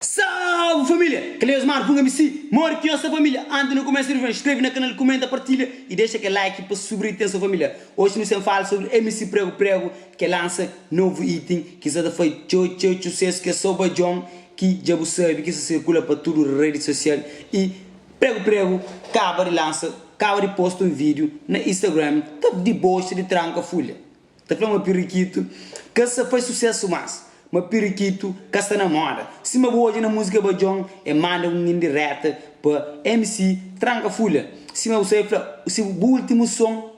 Salve família! Cleus Marco, MC, moro aqui essa família. Antes de não começar a ver, inscreve no canal, comenta, partilha e deixa aquele like para subir a sua família. Hoje nós vamos falar sobre MC Prego Prego, que lança novo item, que já foi tchau sucesso, que é só o John, que já você sabe, que se circula para tudo as redes sociais. E Prego Prego acaba de posta um vídeo no Instagram, tá de bosta de tranca folha. Tá falando uma periquito, que essa foi sucesso mais. Uma periquito que está na moda. Se uma boa na música bajão, manda um indireta para MC Tranca Folha. Se o último som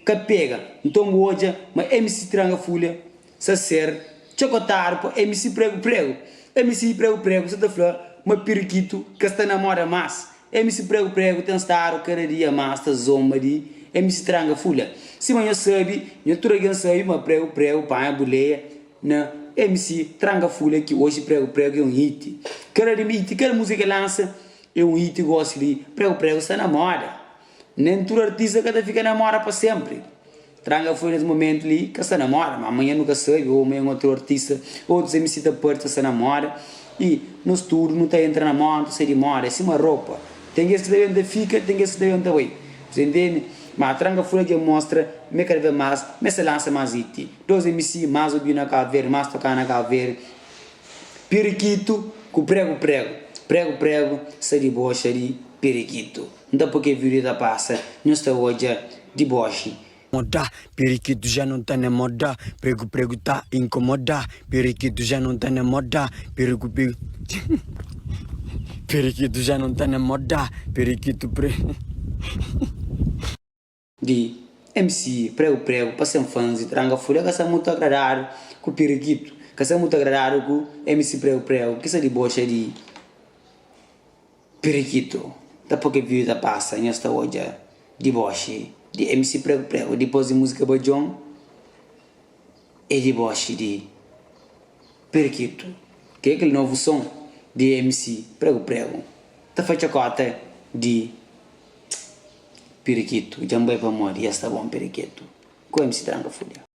que pega, então hoje, uma MC Tranca Folha, se ser chocotar para MC Prego Prego. MC Prego Prego, se está falando, uma periquito que está na moda mais. MC Prego Prego tem estado cada dia mais, está zomba de MC Tranca Folha. Se amanhã sabe, eu estou sabe, uma Prego Prego, para a boleia, na MC Tranca Folha, que hoje Prego Prego é um hit. Cada música que lança é um hit, gosto de Prego Prego está na moda. Nem todo artista que fica na moda para sempre. Tranca Folha nesse momento ali que está na moda, mas amanhã nunca sabe, ou amanhã outro artista, outros MC da perto está na moda. E no estudo não está entrando na moda, não sai de moda, é assim uma roupa. Tem que escrever onde fica, tem que escrever onde vai. Você entende? Mas a Tranca Folha que mostra, me quer ver mais, me se lança mais hit. Dois MC, mais ouvir na caveira, mais tocar na caveira. Periquito com Prego Prego. Prego Prego, se debocha de periquito. Não dá porque a vida passa, não está hoje deboche. Moda, periquito já não tá na moda, Prego Prego tá incomoda, periquito já não tá na moda, periquito já não tá na moda, periquito De MC Prego Prego, passam fãs e Tranca Folha, que está muito agradável com o periquito, que está muito agradável com MC Prego Prego, que se debocha de periquito. Dá porque a vida passa, não está hoje deboche de MC Prego Prego. Depois de música bajão, é deboche de periquito, que é aquele novo som de MC Prego Prego. Tá feita a cota de periquito, já vai para morrer, está bom periquito, com MC Tranca Folha.